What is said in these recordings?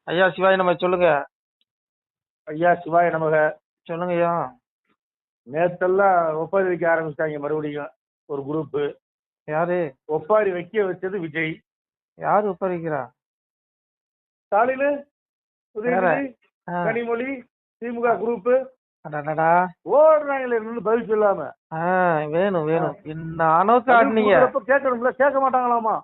ஐயா சிவாய நம்ம சொல்லுங்க. ஐயா சிவாய நமக. சொல்லுங்க ஐயா. நேத்தெல்லாம் ஒப்பாரி வைக்க ஆரம்பிச்சிட்டாங்க மறுபடியும் ஒரு குரூப். யாரு ஒப்பாரி வைக்க வச்சது விஜய். யாரு ஒப்பறிக்கிறா? ஸ்டாலின், உதயநிதி, கனிமொழி, திமுக குரூப் ஓடுறாங்களே பதில் சொல்லாம. வேணும் வேணும் என்ன அளவுக்கு ஆடுனீங்க? கேட்கணும்ல, கேட்க மாட்டாங்களாமா.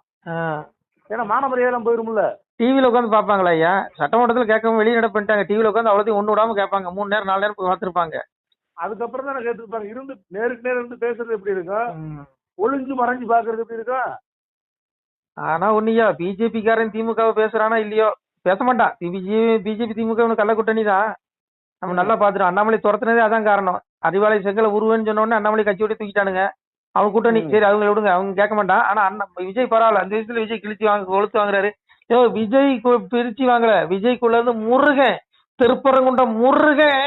ஏன்னா மானமரியாதை போயிரும்ல. டிவில உட்காந்து பாப்பாங்களா ஐயா? சட்டமன்றத்துல கேட்காம வெளிநடப்பு பண்ணிட்டாங்க. டிவில உட்காந்து அவ்வளோத்தையும் ஒண்ணு விடாம கேட்பாங்க. 3 நேரம் 4 நேரம் பார்த்துருப்பாங்க. அதுக்கப்புறம் தானே கேட்டுருப்பாங்க. இருந்து நேருக்கு நேரம் இருந்து பேசுறது எப்படி இருக்கும், ஒளிஞ்சு மறைஞ்சு பாக்குறது எப்படி இருக்கும். ஆனா ஒண்ணுயா, பிஜேபி காரன் திமுகவை பேசுறானா இல்லையோ, பேச மாட்டான். பிஜேபி திமுக கள்ள கூட்டணி தான். நம்ம நல்லா பாத்துட்டோம். அண்ணாமலை துரத்துனதே அதான் காரணம். அறிவாலய செங்கலை உருவன்னு சொன்ன உடனே அண்ணாமலை கட்சி விட்டு தூக்கிட்டானுங்க. அவங்க கூட்டணி சரி, அவங்க விடுங்க, அவங்க கேட்க மாட்டான். ஆனா விஜய் பரவாயில்ல. அந்த விஷயத்துல விஜய் கிழிச்சு கொளுத்து வாங்குறாரு. விஜய் பிரிச்சு வாங்கல. விஜய்க்குள்ள இருந்து முருகன், திருப்பரங்குன்றம் முருகன்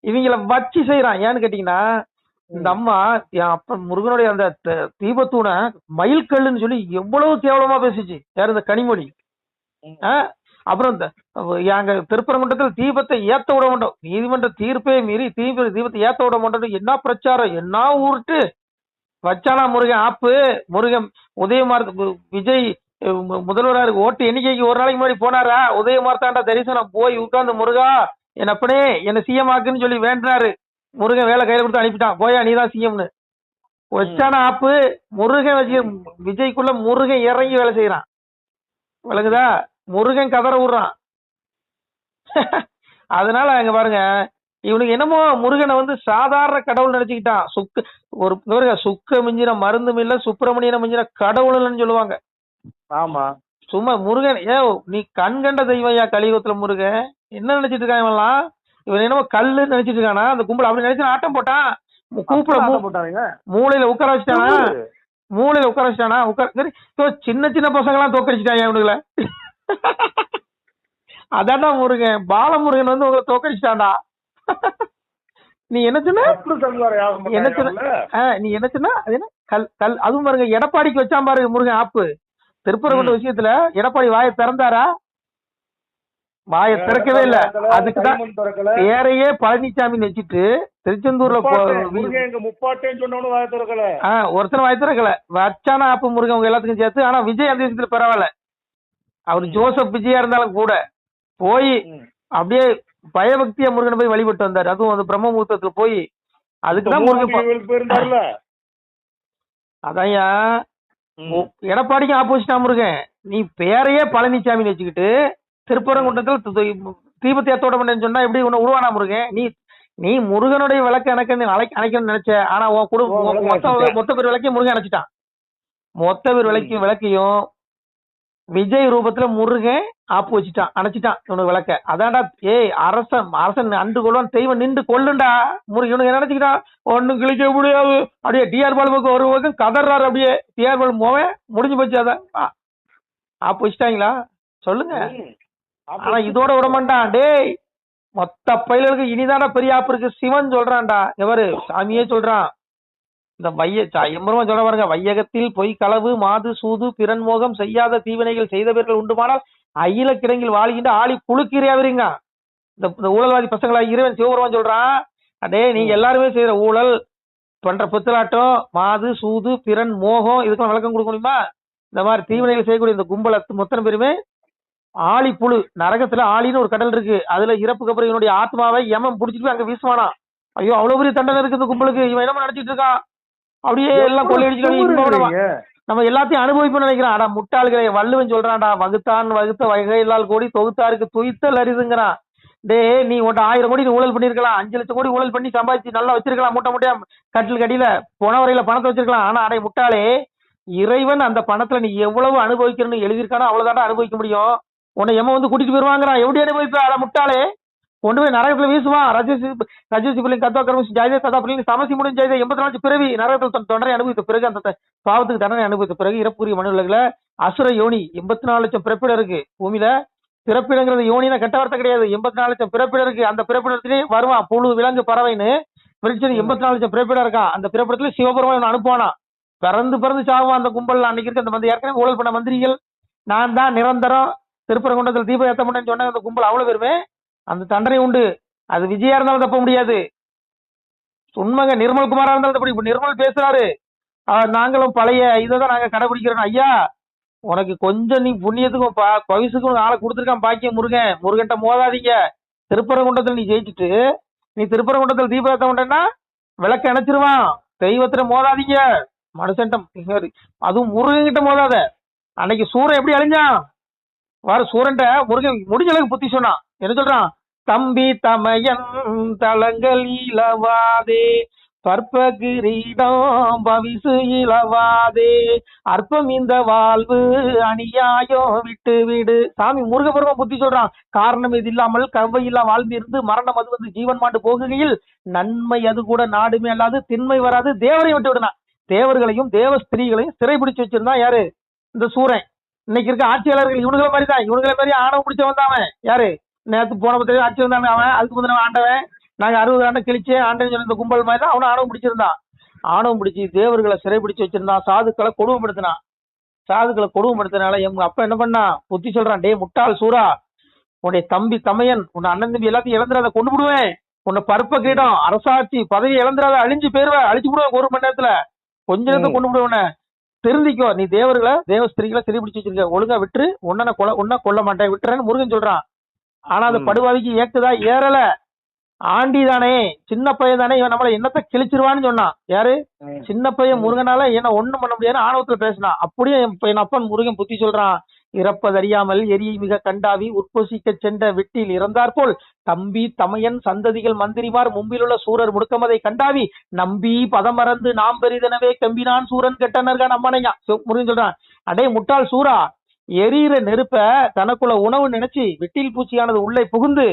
இவங்கள வச்சு செய்யறான். ஏன்னு கேட்டீங்கன்னா, இந்த அம்மா அப்ப முருகனுடைய அந்த தீபத்தூண மயில் கல்லுன்னு சொல்லி எவ்வளவு கேவலமா பேசிச்சு. யார்? இந்த கனிமொழி. அப்புறம் எங்க திருப்பரங்குன்றத்தில் தீபத்தை ஏத்த விட மாட்டோம், நீதிமன்ற தீர்ப்பே மீறி தீபத்தை ஏத்த விட மாட்டோம். என்ன பிரச்சாரம், என்ன ஊருட்டு வச்சானா முருகன் ஆப்பு. முருகன் உதயமார்த்த விஜய் முதல்வராக ஓட்டு எண்ணிக்கைக்கு ஒரு நாளைக்கு முன்னாடி போனாரா, உதயமார்த்தாண்டா தரிசனம் போய் உட்கார்ந்து முருகா என் அப்பனே என்ன சிஎம் ஆக்குன்னு சொல்லி வேண்டினாரு. முருகன் வேலை கையில கொடுத்து அனுப்பிட்டான். போயா நீதான் சிஎம்னு வச்சானா ஆப்பு. முருகன் வச்சு விஜய்க்குள்ள முருகன் இறங்கி வேலை செய்யறான். விளங்குதா? முருகன் கதற விடுறான். அதனால அங்க பாருங்க, இவனுக்கு என்னமோ முருகனை சாதாரண கடவுள் நினைச்சுக்கிட்டான். சுக்க மிஞ்சின மருந்தும் இல்ல, சுப்பிரமணியனை மிஞ்சின கடவுள்னு சொல்லுவாங்க. ஆமா, சும்மா முருகன் நீ கண் கண்ட தெய்வம். கலியுகத்துல முருகன் என்ன நினைச்சிட்டு இருக்கான் இவன்லாம்? இவன் என்னமோ கல்லு நினைச்சிட்டு இருக்கானா? அந்த கும்பல் அப்படி நினைச்சு ஆட்டம் போட்டான். மூளையில உட்கார வச்சுட்டானா? மூளையில உட்கார வச்சுட்டானா? சின்ன சின்ன பசங்க எல்லாம் தோக்கடிச்சிட்டாங்க இவனுக்குல. அதான் முருகன், பாலமுருகன் உங்களை தோக்கடிச்சிட்டான்டா. நீ என்ன சொன்ன? நீ என்ன சொன்ன? அது என்ன கல்? அதுவும் பாருங்க, எடப்பாடிக்கு வச்சா பாருங்க முருகன் ஆப்பு. திருப்பரங்குன்ற விஷயத்துல எடப்பாடி வாயை திறந்தாரா? வாயை திறக்கவே இல்ல. அதுக்குதான் பேரையே பழனிசாமி வச்சுட்டு திருச்செந்தூர்ல ஒருத்தர் வாய் திறக்கல. வச்சானா ஆப்பு முருகன் உங்க எல்லாத்துக்கும் சேர்த்து. ஆனா விஜய் அந்த விஷயத்துல பரவாயில்ல. அவர் ஜோசப் விஜயா இருந்தாலும் கூட போய் அப்படியே பயபக்தியா முருகனை போய் வழிபட்டு வந்தாரு. அதுவும் பிரம்ம முகூர்த்தத்துல போய். அதுக்குதான் முருகன் அதையா எடப்பாடிக்கு ஆப்போசிட்டா முருகன். நீ பேரையே பழனிசாமி வச்சுக்கிட்டு திருப்பரங்குன்றத்தில் தீபத்தை ஏத்தோட பண்ணு சொன்னா எப்படி உன்னை உருவானா முருகன்? நீ முருகனுடைய விளக்கு அணைக்கணும்னு நினைச்ச. ஆனா உன் குடும்பம் மொத்த பேர் விளக்கையும் முருகன் அணைச்சிட்டான். மொத்த பேர் விளக்கையும் விஜய் ரூபத்துல முருகன் ஆப்பு வச்சுட்டான், அணைச்சிட்டான் இவனுக்கு விளக்க. அதான்டா அரசன் அன்று கொள்வான் தெய்வம் நின்று கொள்ளுண்டா. இவனுக்கு நினைச்சுக்கிட்டான் ஒன்னும் கிழிக்க முடியாது. அப்படியே டிஆர் பாலுக்கு ஒரு பக்கம் கதறாரு. அப்படியே டிஆர் பாலு மோவன் முடிஞ்சு போச்சு. அதான் ஆப்பு வச்சுட்டாங்களா சொல்லுங்க. ஆனா இதோட விட மாட்டான். டேய் மொத்த பயிலுக்கு இனிதான பெரிய ஆப்பு இருக்கு. சிவன் சொல்றான்டா. எவரு? சாமியே சொல்றான். இந்த எம்பருமா சொல்ல பாருங்க, வையகத்தில் பொய் களவு மாது சூது பிறன்மோகம் செய்யாத தீவினைகள் செய்தவர்கள் உண்டுமானால் அயில கிடங்கில் வாழ்கின்ற ஆளி குழுக்கிறீங்க. இந்த ஊழல்வாதி பசங்களா இறைவன் சிவபெருமான் சொல்றான். அடே நீங்க எல்லாருமே செய்யற ஊழல் பண்ற புத்தலாட்டம் மாது சூது பிறன் மோகம் இதுக்கெல்லாம் விளக்கம் கொடுக்க முடியுமா? இந்த மாதிரி தீவினைகள் செய்யக்கூடிய இந்த கும்பல மொத்தம் பேருமே ஆளி புழு. நரகத்துல ஆளின்னு ஒரு கடல் இருக்கு. அதுல இறப்புக்கு அப்புறம் இவனுடைய ஆத்மாவை யமன் புடிச்சிட்டு போய் அங்க வீசுவானா. ஐயோ அவ்வளவு பெரிய தண்டனை இருக்கு இந்த கும்பலுக்கு. இவன் என்ன நினைச்சிட்டு இருக்கான்? அப்படியே எல்லாம் கொள்ளையடிச்சு நம்ம எல்லாத்தையும் அனுபவிப்போம்னு நினைக்கிறான். ஆனா முட்டாள்களை வள்ளுவன் சொல்றான்டா, வகுத்தான் வகுத்த வகையில்லால் கோடி தொகுத்தாருக்கு துய்த்தல் அரிதுங்கிறான். டே நீ உன்ட்ட 1000 கோடி ஊழல் பண்ணிருக்கலாம், 5 லட்சம் கோடி ஊழல் பண்ணி சம்பாதிச்சு நல்லா வச்சிருக்கலாம், மூட்டை மூட்டையா கட்டில் கடியில புனவரையில பணத்தை வச்சிருக்கலாம். ஆனா அடை முட்டாளே, இறைவன் அந்த பணத்துல நீ எவ்வளவு அனுபவிக்கணும்னு எழுதியிருக்கானோ அவ்வளவுதான்டா அனுபவிக்க முடியும். உன்னை கூட்டிட்டு போயிருவாங்கிறான். எப்படி அனுபவிப்ப? அட முட்டாளே, கொண்டு போய் நரகத்துல வீசுவான். ரஜசிபிள்ளையும் கத்தா கர்மம் ஜாயதே கதா பிள்ளைங்க சமசி முடிஞ்சு 84 பிறவி நரகத்தில் தண்டனை அனுபவித்த பிறகு, அந்த பாவத்துக்கு தண்டனை அனுபவித்த பிறகு இறப்புரிய மனுல அசுர யோனி 84 லட்சம் பிறப்பிடம் இருக்கு பூமியில. பிறப்பிடங்கிறது யோனினா கெட்ட வார்த்தை கிடையாது. 84 லட்சம் பிறப்பிடம் இருக்கு. அந்த பிறப்பிடத்திலே வருவான் புழு விலங்கு பறவைன்னு பிரிச்சு 84 லட்சம் பிறப்பிடம் இருக்கான். அந்த பிறப்பிடத்துல சிவபெருமான் அனுப்புவானா. பிறந்து சாவான் அந்த கும்பல். அன்னைக்கு இருக்க அந்த ஏற்கனவே ஊழல் பண்ண மந்திரிகள் நான் தான் நிரந்தரம் திருப்பரங்குன்றத்தில் தீபம் ஏத்த மாட்டேன்னு சொன்ன அந்த கும்பல் அவ்வளவு பேருமே அந்த தண்டனை உண்டு. அது விஜயா இருந்தாலும் தப்ப முடியாது. உண்மைங்க. நிர்மல்குமாரா இருந்தாலும் தப்பு. இப்ப நிர்மல் பேசுறாரு, நாங்களும் பழைய இதைதான் நாங்க கடைபிடிக்கிறோம். ஐயா, உனக்கு கொஞ்சம் நீ புண்ணியத்துக்கும் பவிசுக்கும் ஆளை கொடுத்துருக்கான் பாக்கியம். முருகன்ட்ட மோதாதீங்க. திருப்பரங்குன்றத்தில் நீ ஜெயிச்சுட்டு நீ திருப்பரங்குன்றத்தில் தீபம் ஏத்த மாட்டேன்னா விளக்க அணைச்சிருவான். தெய்வத்துல மோதாதீங்க. மனுஷன்ட்ட, அதுவும் முருகன் கிட்ட மோதாத. அன்னைக்கு சூரன் எப்படி அழிஞ்சான்? வார சூரன்ட்ட முருகன் முடிஞ்ச அளவுக்கு புத்தி சொன்னான். என்ன சொல்றான்? தம்பி தமையன் தளங்கள் இலவாதே, பற்ப கிரீடம் பவிசு இலவாதே, அற்பம் இந்த வாழ்வு அநியாயோ விட்டு விடு. சாமி முருகபெருமான் புத்தி சொல்றான். காரணம் இது இல்லாமல் கவ்வை இல்லா வாழ்ந்திருந்து மரணம் அது வந்து ஜீவன் மாண்டு போகுகையில் நன்மை அது கூட நாடுமே அல்லாது திண்மை வராது, தேவரை விட்டு விடுனா. தேவர்களையும் தேவ ஸ்திரீகளையும் சிறைபிடிச்சு வச்சிருந்தான் யாரு? இந்த சூரன். இன்னைக்கு இருக்க ஆட்சியாளர்கள் இவனுங்களை மாதிரி தான். இவனுங்களை மாதிரி ஆணவம் பிடிச்ச வந்தாவன் யாரு? நேற்று போன பத்திரிகை ஆட்சி வந்தாங்க. அவன் அதுக்கு முந்தின ஆண்டவன், நாங்க 60 ஆண்டு கிழிச்சு ஆண்டவன் சொன்ன இந்த கும்பல் மாதிரி தான் அவனும் ஆணவம் பிடிச்சிருந்தான். ஆணவம் பிடிச்சி தேவர்களை சிறைபிடிச்சு வச்சிருந்தான். சாதுக்களை கொடுமைப்படுத்தினான். சாதுக்களை கொடுமைப்படுத்தினால எங்க அப்பா என்ன பண்ணா? புத்தி சொல்றான். டே முட்டாள் சூரா, உன்னுடைய தம்பி தமையன் உன்னை அண்ணன் தம்பி எல்லாத்தையும் இழந்துடாத, கொண்டு விடுவேன். உன்னை பருப்ப கிரீடம் அரசாட்சி பதவி இழந்துடாத, அழிஞ்சு போயிருவ, அழிச்சு விடுவேன் 1 மணி நேரத்துல, கொஞ்ச நேரத்தை கொண்டு விடுவேன். திருந்திக்கோ, நீ தேவர்களை தேவ ஸ்திரீகளை சிறைபிடிச்சு வச்சிருக்க, ஒழுங்கா விட்டுரு, உன்ன கொல்ல மாட்டேன், விட்டுறேன்னு முருகன் சொல்றான். ஆனா அந்த படுவாதிக்கு ஏக்குதா? ஏறல. ஆண்டி தானே, சின்ன பையன் தானே, இவன் நம்மள என்னத்தை கிழிச்சிருவான்னு சொன்னான். யாரு? சின்ன பையன். முருகனால என்ன ஒண்ணும் பண்ண முடியாது ஆணவத்துல பேசினான். அப்படியே என் அப்பன் முருகன் புத்தி சொல்றான். இறப்பதறியாமல் எரியை மிக கண்டாவி உற்பசிக்க சென்ற வெட்டில் இறந்தார் போல் தம்பி தமையன் சந்ததிகள் மந்திரிமார் மும்பிலுள்ள சூரர் முடுக்கமதை கண்டாவி நம்பி பதமறந்து நாம் பெரிதனவே கம்பினான் சூரன் கெட்டனர்கான் அம்மனையா. முருகன் சொல்றான். அடே முட்டாள் சூரா, எரியிற நெருப்ப தனக்குள்ள உணவு நினைச்சு வெட்டில் பூச்சியானது உள்ளே புகுந்து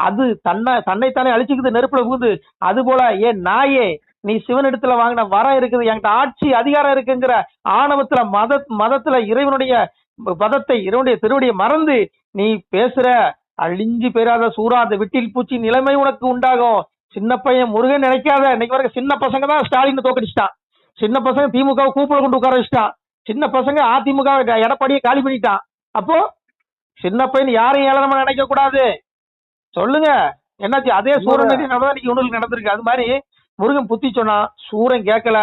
அது தன்னைத்தானே அழிச்சுக்குது நெருப்புல புகுந்து. அது போல ஏன் நாயே, நீ சிவனிடத்துல வாங்கின வரம் இருக்குது, என்கிட்ட ஆட்சி அதிகாரம் இருக்குங்கிற ஆணவத்துல மதத்துல இறைவனுடைய பதத்தை இறைவனுடைய திருவடியை மறந்து நீ பேசுற. அழிஞ்சு பெறாத சூரா, அந்த வெட்டில் பூச்சி நிலைமை உனக்கு உண்டாகும். சின்ன பையன் முருகன் நினைக்காத. இன்னைக்கு வரைக்கும் சின்ன பசங்க தான் ஸ்டாலின் தோக்கடிச்சிட்டான். சின்ன பசங்க திமுக கூப்பிட கொண்டு உட்கார வச்சுட்டான். சின்ன பசங்க அதிமுக எடப்பாடியை காலி பண்ணிட்டான். அப்போ சின்ன பையன் யாரையும் ஏளனமா நினைக்க கூடாது. சொல்லுங்க என்னாச்சு? அதே சூரன் இன்னைக்கு ஒண்ணுக்கு நடந்திருக்கு. அது மாதிரி முருகன் புத்தி சொன்னா, சூரன் கேட்கல.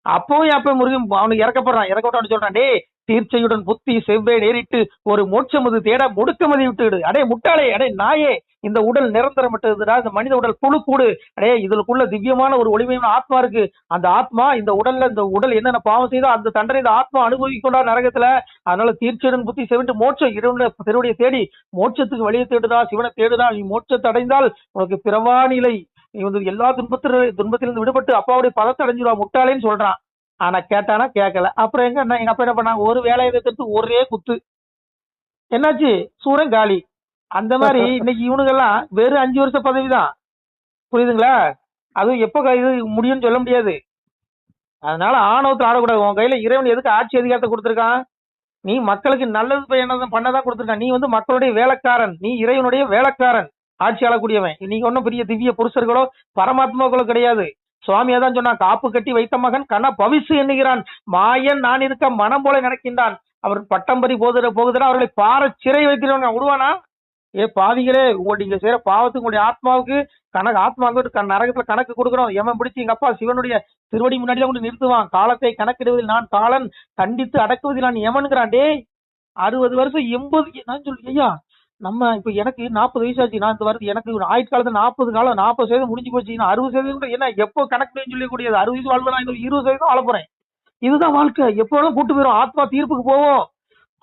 அப்பவும் அப்ப முருகன் அவனுக்கு இறக்கப்பட்டான்னு சொல்றான். டே தீர்ச்சையுடன் புத்தி செவ்வே நேரிட்டு ஒரு மோட்சமது தேட முடுக்கமதி விட்டுடு. அடே முட்டாளே, அடே நாயே, இந்த உடல் நிரந்தரமட்டதுடா. இந்த மனித உடல் புழு கூடு. அடே இதுக்குள்ள திவ்யமான ஒரு ஒளிமயமான ஆத்மா இருக்கு. அந்த ஆத்மா இந்த உடல் என்னென்ன பாவம் செய்தோ அந்த தண்டனை இந்த ஆத்மா அனுபவிக்கொண்டா நரகத்துல. அதனால தீர்ச்சையுடன் புத்தி செவிட்டு மோட்சம் திருவடியை தேடி மோட்சத்துக்கு வழியை தேடுதா, சிவனை தேடுதா. நீ மோட்சத்தை அடைந்தால் உனக்கு பிறவா நிலை. நீ வந்து எல்லா துன்பத்திலிருந்து விடுபட்டு அப்பாவுடைய பதத்தை அடைஞ்சிருவா முட்டாளேன்னு சொல்றான். ஆனா கேட்டானா? கேட்கல. அப்புறம் எங்க அப்பா என்ன பண்ணாங்க? ஒரு வேலையை எடுத்து ஒரே குத்து. என்னாச்சு? சூரன் காலி. அந்த மாதிரி இன்னைக்கு இவனுங்கெல்லாம் வெறும் 5 வருஷ பதவி தான். புரியுதுங்களா? அதுவும் எப்ப இது முடியும்னு சொல்ல முடியாது. அதனால ஆணவத்தை ஆடக்கூடாது. உன் கையில இறைவன் எதுக்கு ஆட்சி அதிகாரத்தை கொடுத்திருக்கான்? நீ மக்களுக்கு நல்லது பண்ணதான் கொடுத்திருக்கான். நீ வந்து மக்களுடைய வேலைக்காரன், நீ இறைவனுடைய வேலைக்காரன், ஆட்சி ஆளக்கூடியவன். நீங்க ஒன்னும் பெரிய திவ்ய புருஷர்களோ பரமாத்மாக்களோ கிடையாது. சுவாமியா தான் சொன்னா, காப்பு கட்டி வைத்த மகன் கன பவிசு எண்ணுகிறான், மாயன் நான் இருக்க மனம் போல நினைக்கின்றான், அவர் பட்டம்பரி போகுதுன்னா அவர்களை பார சிறை வைக்கிறவங்க விடுவானா? ஏ பாவிகளே, நீங்க செய்யற பாவத்துக்கு உங்களுடைய ஆத்மாவுக்கு ஆத்மாவுக்கு நரகத்துல கணக்கு கொடுக்குறோம். எவன் பிடிச்சி எங்க அப்பா சிவனுடைய திருவடி முன்னாடியில கொண்டு நிறுத்துவான். காலத்தை கணக்கிடுவதில் நான் காலன், கண்டித்து அடக்குவதில் நான் எவனுங்கிறான். டே 60 வருஷம் 80 நான் சொல்லி ஐயா, நம்ம இப்ப எனக்கு 40 வயசாச்சு. நான் இந்த வருது எனக்கு ஆயுட்காலத்துல 40% முடிஞ்சு போச்சு. 60% என்ன எப்போ கணக்கு சொல்லக்கூடியது? 60 வயசு வாழ்வு, நான் 20% வாழ போறேன். இதுதான் வாழ்க்கை. எப்போ வேணாலும் கூட்டு போயிடும். ஆத்மா தீர்ப்புக்கு போவோம்.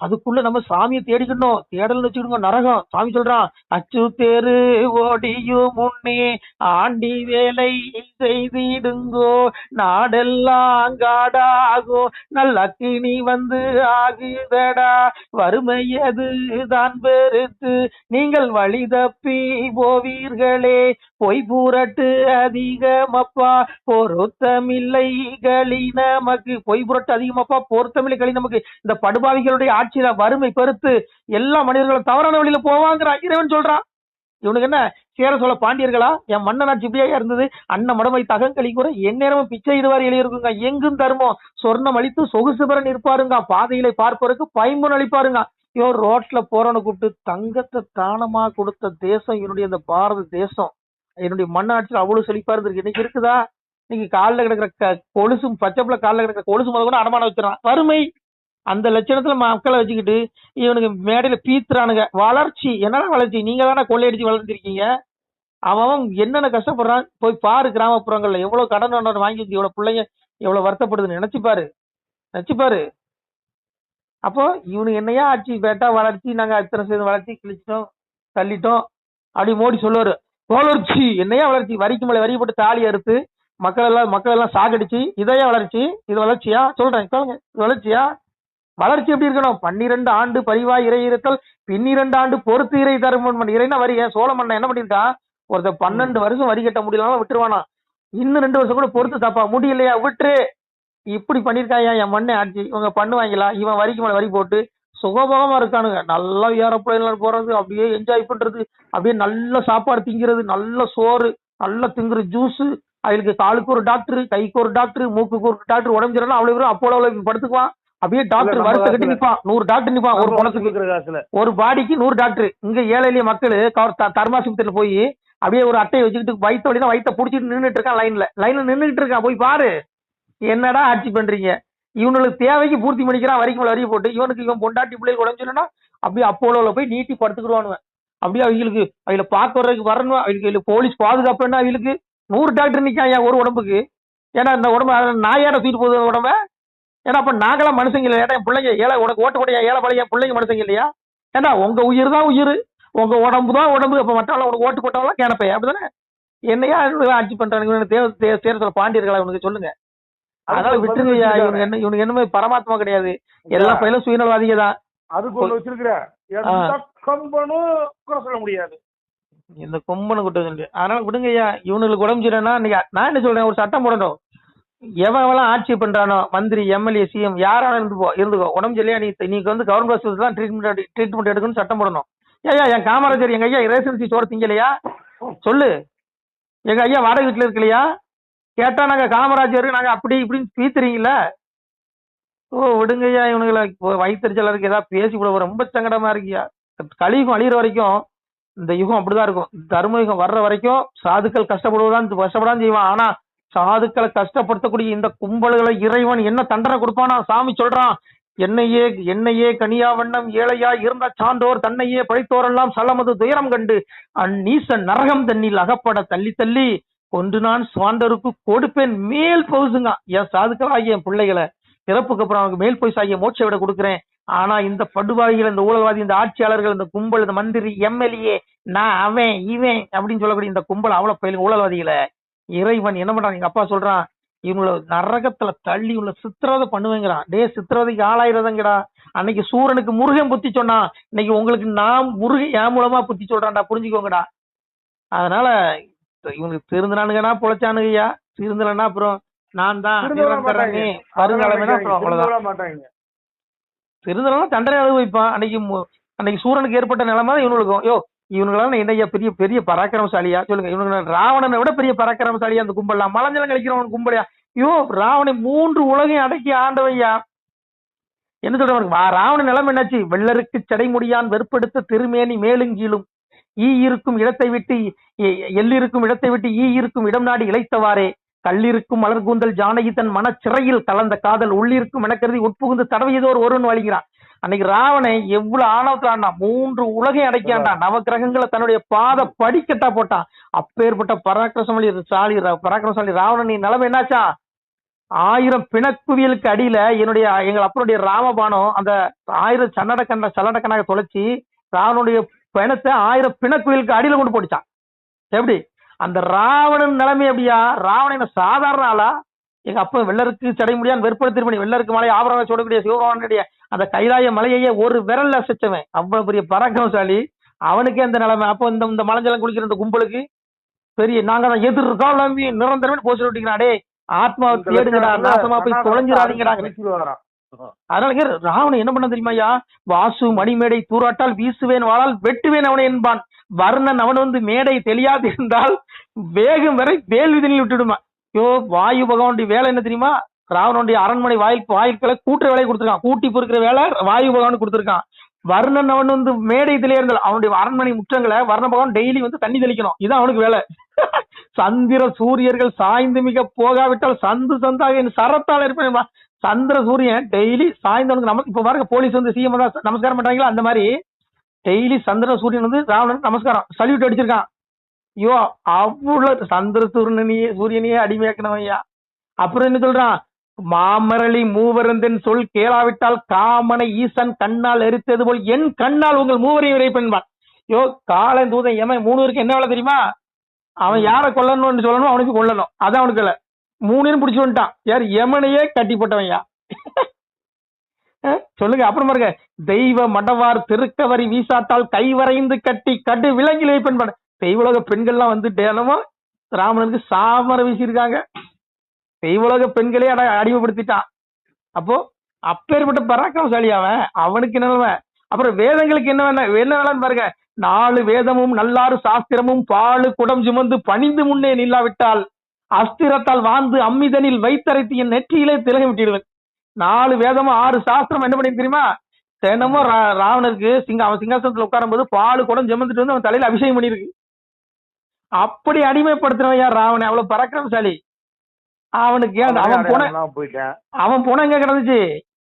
அதுக்குள்ள நம்ம சாமியை தேடிக்கணும். தேடல் வச்சுக்கிடுங்க நரகம். சாமி சொல்றான், அச்சு தேரு ஓடியும் முன்னே ஆண்டி வேலை செய்திடுங்கோ, நாடெல்லாம் காடாகோ நல்லக்கு நீ வந்து ஆகுதடா, வறுமையது தான் பெருத்து நீங்கள் வழி தப்பி போவீர்களே, பொய் பூரட்டு அதிகமப்பா பொருத்தமில்லை களி நமக்கு. பொய் புரட்டு அதிகமப்பா பொருத்தமில்லை களி நமக்கு. இந்த படுபாவிகளுடைய ஆட்சியில வறுமை பெருத்து எல்லா மனிதர்களும் தவறான வழியில போவாங்கிறான் இறைவன் சொல்றான். இவனுக்கு என்ன சேர சொல்ல பாண்டியர்களா? என் மன்னனாட்சி இப்படியா இருந்தது? அன்ன மடமை தகங்களி கூட எந்நேரமும் பிச்சை இடுவார் எழுதியிருக்குங்க. எங்கும் தர்மம் சொர்ணம் அளித்து சொகுசுபரன் இருப்பாருங்க, பாதையில பார்ப்பதற்கு பைம்பொன் அளிப்பாருங்க. ரோட்ல போறவனை கூப்பிட்டு தங்கத்தை தானமா கொடுத்த தேசம் என்னுடைய இந்த பாரத தேசம். என்னுடைய மண்ணாட்சியில் அவ்வளவு செழிப்பா இருந்திருக்கு. இன்னைக்கு இருக்குதா? இன்னைக்கு காலில் கிடக்கிற கொலுசும் பச்சைப்புல காலில் கிடக்கிற கொலுசு முத கூட அடமானம் வச்சிடறான். வறுமை அந்த லட்சணத்துல மக்களை வச்சுக்கிட்டு இவனுக்கு மேடையில பீத்துறானுங்க. வளர்ச்சி என்னடா வளர்ச்சி? நீங்க தானே கொள்ளையடிச்சு வளர்ந்துருக்கீங்க. அவன் என்னென்ன கஷ்டப்படுறான் போய் பாரு. கிராமப்புறங்கள்ல எவ்வளவு கடன் வாங்கி வச்சு எவ்வளவு பிள்ளைங்க எவ்வளவு வருத்தப்படுதுன்னு நினைச்சுப்பாரு. அப்போ இவனுக்கு என்னையா ஆட்சி பேட்டா வளர்ச்சி, நாங்க அத்தனை சேர்ந்து வளர்ச்சி கிழிச்சிட்டோம் தள்ளிட்டோம் அப்படி மோடி சொல்லுவாரு. வளர்ச்சி என்னையா வளர்ச்சி? வரிக்கு மேல வரி போட்டு தாலி அறுத்து மக்கள் எல்லாம் சாகடிச்சு இதையா வளர்ச்சி? இது வளர்ச்சியா? சொல்றேன் கேளுங்க. இது வளர்ச்சியா? வளர்ச்சி எப்படி இருக்கணும்? 12 ஆண்டு பரிவாய் இறை இருத்தல், 12 ஆண்டு பொறுத்து இறை தருமன். இறைனா வரி. சோழ மன்னன் என்ன பண்ணிருக்கான்? ஒருத்தர் 12 வருஷம் வரி கட்ட முடியலாம விட்டுருவானா? இன்னும் 2 வருஷம் கூட பொறுத்து தப்பா முடியலையா விட்டுரு. இப்படி பண்ணிருக்காயா என் மண்ணை ஆட்சி. இவங்க பண்ணுவாங்களா? இவன் வரிக்கு மேல வரி போட்டு சுகபோகமா இருக்கானுங்க. நல்லா ஏரோப்ளைன்ல போறது, அப்படியே என்ஜாய் பண்றது, அப்படியே நல்ல சாப்பாடு திங்கிறது, நல்ல சோறு, நல்ல திங்குற ஜூஸ். அவளுக்கு காலுக்கு ஒரு டாக்டர், கைக்கு ஒரு டாக்டர், மூக்குக்கு ஒரு டாக்டர். உடம்பு சரியில்லை அவ்வளவு அப்போல படுத்துக்குவான். அப்படியே டாக்டர் வருஷம் கட்டி நிற்பான். 100 டாக்டர் நிற்பான் ஒரு பணத்துக்கு. ஒரு பாடிக்கு 100 டாக்டர். இங்க ஏழை எளிய மக்கள் தர்மாசிபத்திரியில போய் அப்படியே ஒரு அட்டையை வச்சுக்கிட்டு வயிற்று வலினா வயிற்ற புடிச்சிட்டு நின்றுட்டு இருக்கான். லைன்ல நின்றுட்டு இருக்கான். போய் பாரு என்னடா ஆட்சி பண்றீங்க. இவனுக்கு தேவைக்கு பூர்த்தி பண்ணிக்கிறான். வரிக்கு மேல வரிய போட்டு இவன் பொண்டாட்டி பிள்ளைகள் உடம்பு சொல்லணும்னா அப்படியே அப்போல போய் நீட்டி படுத்துக்கிடுவானுவன். அப்படியே அவங்கள பார்க்க வர்றதுக்கு வரணும். அவங்களுக்கு போலீஸ் பாதுகாப்பு என்ன? அவங்களுக்கு 100 டாக்டர் நிக்காயா ஒரு உடம்புக்கு. ஏன்னா இந்த உடம்பு நாயாட தூக்கிட்டு போகுது உடம்ப. ஏன்னா அப்ப நாங்களாம் மனுஷங்க இல்லையா? என் பிள்ளைங்க ஏழை உனக்கு ஓட்டு போட்டியா? ஏழை பழைய பிள்ளைங்க மனுஷங்க இல்லையா? ஏன்னா உங்க உயிர் தான் உயிர், உங்க உடம்பு தான் உடம்பு. அப்ப மற்றவங்க உனக்கு ஓட்டு போட்டவங்களாம் கேனப்பையா? அப்படிதானே? என்னையா ஆட்சி பண்றாங்க? தேர்தல் பாண்டியர்களா உனக்கு சொல்லுங்க. அதனால விட்டுருங்கய்யா. இவனுக்கு என்னமே பரமாத்மா கிடையாது. எல்லா பயிலும் சுயநலவாதிக தான். அதுக்கு ஒண்ணு வச்சிருக்கிற சொல்ல முடியாது. இந்த கொம்பனை குட்ட சொல்லி அதனால விடுங்கய்யா. இவனுக்கு உடம்பு சரியில்லைன்னா நான் என்ன சொல்றேன், ஒரு சட்டம் போடணும். எவன் ஆட்சி பண்றானோ மந்திரி, எம்எல்ஏ, சிஎம் யாராலும் இருந்துக்கோ. உடம்பு சரியா நீ கவர்மெண்ட் ஹாஸ்பிட்டல் தான் ட்ரீட்மெண்ட் எடுக்கணும்னு சட்டம் போடணும். ஏயா என் காமராஜர் எங்க ஐயா ரேஷன் சோறு திங்கலையா? சொல்லு. எங்க ஐயா வாடகை வீட்டுல இருக்கலையா? கேட்டா நாங்க காமராஜர் நாங்க அப்படி இப்படின்னு பீத்துறீங்களா? விடுங்கய்யா. இவனுங்களை வயிற்றுச்சலா இருக்கு. ஏதாவது பேசி கூட ரொம்ப சங்கடமா இருக்கியா. கலியுகம் அழிகிற வரைக்கும் இந்த யுகம் அப்படிதான் இருக்கும். தர்ம யுகம் வர்ற வரைக்கும் சாதுக்கள் கஷ்டப்படாதான் செய்வான். ஆனா சாதுக்களை கஷ்டப்படுத்தக்கூடிய இந்த கும்பல்களை இறைவன் என்ன தண்டனை கொடுப்பானா? சாமி சொல்றான், என்னையே கனியா வண்ணம் ஏழையா இருந்த சான்றோர் தன்னையே படைத்தோரெல்லாம் சலமது துயரம் கண்டு அந்நீசன் நரகம் தண்ணில் அகப்பட தள்ளி தள்ளி கொன்று நான் சுவாண்டருக்கு கொடுப்பேன் மேல் பவுசுங்க. என் சாதுக்களாகிய என் பிள்ளைகளை இறப்புக்கு அப்புறம் அவனுக்கு மேல் பவுசு ஆகிய மோட்சை விட கொடுக்குறேன். ஆனா இந்த படுவாதிகள், இந்த ஊழல்வாதி, இந்த ஆட்சியாளர்கள், இந்த கும்பல், இந்த மந்திரி, எம்எல்ஏ, நான் அவன் இவன் அப்படின்னு சொல்லக்கூடிய இந்த கும்பல் அவ்வளவு பயிலும் ஊழல்வாதிகளை இறைவன் என்ன பண்றான்? எங்க அப்பா சொல்றான், இவங்கள நரகத்துல தள்ளி உள்ள சித்திரவதை பண்ணுவேங்கிறான். சித்திரவதைக்கு ஆளாயிரதங்கடா. அன்னைக்கு சூரனுக்கு முருகன் புத்தி சொன்னான். இன்னைக்கு உங்களுக்கு நான் முருகன் என் மூலமா புத்தி சொல்றான்டா, புரிஞ்சுக்கோங்கடா. அதனால இவங்களுக்கு திருந்தினானுங்கன்னா பொழைச்சானுங்கய்யா. திருந்தலன்னா அப்புறம் நான் தான் வருங்காலமே அப்புறம் அவ்வளவுதான். திருந்தலாம் தண்டனை அனுபவிப்பான். அன்னைக்கு சூரனுக்கு ஏற்பட்ட நிலைமை தான் இவனுக்கும். இவனுங்களாம் என்னையா பெரிய பெரிய பராக்கிரமசாலியா? சொல்லுங்க. இவனுக்கு ராவணனை விட பெரிய பராக்கிரமசாலியா அந்த கும்பலாம்? மலஞ்சலம் கழிக்கிறவன் கும்பலையா? ராவணை 3 உலகையும் அடக்கி ஆண்டவையா. என்ன சொல்றவனுக்கு ராவணன் நிலைமை என்னாச்சு? வெள்ளருக்கு சடைமுடியான் வெறுப்படுத்த திருமேனி மேலுங்கீழும் ஈ இருக்கும் இடத்தை விட்டு எல்லிருக்கும் இடத்தை விட்டு ஈ இருக்கும் இடம் நாடி இழைத்தவாறே கல்லிருக்கும் மலர்கூந்தல் ஜானகி தன் மனச்சிறையில் கலந்த காதல் உள்ளிருக்கும் எனக்கருதி உட்புகுந்து தடவையதோர் ஒருவன் வழிகிறான். அன்னைக்கு ராவனை எவ்வளவு ஆணவத்துல ஆண்டான். 3 உலகை அடைக்காண்டான். நவக்கிரகங்களை தன்னுடைய பாத படிக்கட்டா போட்டான். அப்பேற்பட்ட பராக்கிரமசாலி ராவணன் நிலைமை என்னாச்சா? 1000 பிணக்குவியலுக்கு அடியில எங்கள் அப்பனுடைய ராமபானம் அந்த 1000 சல்லடக்கண்ணாக தொலைச்சி ராவனுடைய பிணத்தை 1000 பிணக்குவியலுக்கு அடியில கொண்டு போட்டுச்சான். எப்படி அந்த ராவணன் நிலைமை? எப்படியா? ராவணன் சாதாரண ஆளா? எங்க அப்ப வெள்ளருக்கு சடை முடியான் வெறுப்படுத்தி வெள்ளருக்கு மலை ஆபரண சொல்லக்கூடிய சிவபகவானுடைய அந்த கைலாய மலையையே ஒரு விரல்ல அசைச்சவன். அவ்வளவு பெரிய பராக்கிரமசாலி. அவனுக்கே அந்த நிலைமை. அப்போ இந்த மலஞ்சலம் குளிக்கிற இந்த கும்பலுக்கு பெரிய நாங்க தான் எதிர்காலம் நிரந்தரமே போச்சு விட்டீங்கடா. ஆத்மாவை தேடுங்கடா, நாசமா போய் தொலைஞ்சிடாதீங்கடா. அதனால ராவணன் என்ன பண்ண தெரியுமாயா? வாசு மணிமேடை தூராட்டால் வீசுவேன் வாழால் வெட்டுவேன் அவனை என்பான். வர்ணன் அவன் மேடை தெளியாது இருந்தால் வேகம் வரை வேல்விதனில் விட்டுடுமா. வாயு பகவானுடைய வேலை என்ன தெரியுமா? ராவனுடைய அரண்மனை வாயில்களை கூட்டுற வேலையை கொடுத்துருக்கான். கூட்டி பொறுக்கிற வேலை வாயு பகவான் கொடுத்துருக்கான். வர்ணன் அவன் வந்து மேடை இதுல இருந்தால் அவனுடைய அரண்மனை முற்றங்களை வர்ண பகவான் டெய்லி வந்து தண்ணி தெளிக்கணும், இதான் அவனுக்கு வேலை. சந்திர சூரியர்கள் சாய்ந்து மிக போகாவிட்டால் சந்து சந்தாக என் சரத்தால் இருப்பேன். சந்திர சூரியன் டெய்லி சாய்ந்தவனுக்கு நமக்கு இப்ப பாருங்க போலீஸ் வந்து சிஎம் தான் நமஸ்காரம் பண்றாங்களா, அந்த மாதிரி டெய்லி சந்திர சூரியன் வந்து ராவணனுக்கு நமஸ்காரம் சல்யூட் அடிச்சிருக்கான். ஐயோ அவ்வளவு சந்திர சூரியனையே அடிமையாக்கணும் ஐயா. அப்புறம் என்ன சொல்றான், மாமரளி மூவரந்தன் சொல் கேளாவிட்டால் காமனை ஈசன் கண்ணால் எரித்தது போல் என் கண்ணால் உங்கள் மூவரையும் இறைப்பெண்பான். யோ காலன் தூதன் ஏமா 3 பேருக்கு என்ன வேலை தெரியுமா, அவன் யாரை கொல்லணும்னு சொல்லணும், அவனுக்கு கொல்லணும், அதான் அவனுக்கு இல்லை. 3 பிடிச்சு வந்துட்டான். யார், யமனையே கட்டி போட்டவன் யா. சொல்லுங்க. அப்புறம் பாருங்க, தெய்வ மடவார் திருக்கவரி வீசாத்தால் கைவரைந்து கட்டி கட்டு விலங்கிலே பெண் தெய்வலோக பெண்கள்லாம் வந்து தினமும் ராமனுக்கு சாமர வீசியிருக்காங்க. தெய்வலோக பெண்களே அடிமைப்படுத்திட்டான். அப்போ அப்பேற்பட்ட பராக்கிரமசாலி அவன், அவனுக்கு என்ன. அப்புறம் வேதங்களுக்கு என்ன வேலைன்னு பாருங்க, 4 வேதமும் நல்லாறு சாஸ்திரமும் பாலு குடம் சுமந்து பணிந்து முன்னே நில்லாவிட்டால் அஸ்திரத்தால் வாழ்ந்து அம்மிதனில் வைத்தரைத்து என் நெற்றியிலே திலக விட்டிடுவேன். 4 வேதமும் 6 சாஸ்திரம் என்ன பண்ணி தெரியுமா, தினமும் ராவணருக்கு அவன் சிங்காசனத்துல உட்காரும் போது பாலு குடம் சுமந்துட்டு வந்து அவன் தலையில அபிஷேகம் பண்ணிருக்கு. அப்படி அடிமைப்படுத்துறவன் யார், ராவணன். அவ்வளவு பராக்கிரமசாலி அவனுக்கு. அவன் போன எங்க கிடந்துச்சு,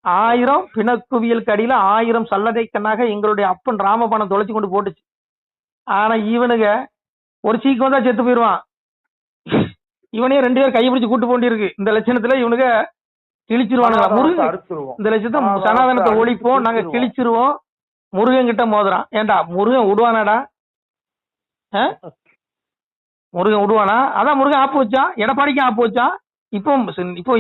1000 பிணக்குவியலுக்கு அடியில 1000 சல்லதை கண்ணாக எங்களுடைய அப்பன் ராமபானம் தொலைச்சு கொண்டு போட்டுச்சு. ஆனா இவனுங்க ஒரு சீக்கிரம் தான் செத்து போயிடுவான். இவனே 2 பேர் கைப்பிடிச்சு கூட்டு போண்டிருக்கு. இந்த லட்சணத்துல இவனுங்க கிழிச்சிருவானுங்களா, முருகன் இந்த லட்சத்தை சனாதனத்தை ஒழிப்போம் நாங்க கிழிச்சிருவோம், முருகன் கிட்ட மோதுறான். ஏண்டா முருகன் விடுவானாடா, முருகன் விடுவானா? அதான் முருகன் ஆப்பு வச்சான், எடப்பாடிக்கும் ஆப்பு வச்சான், இப்போ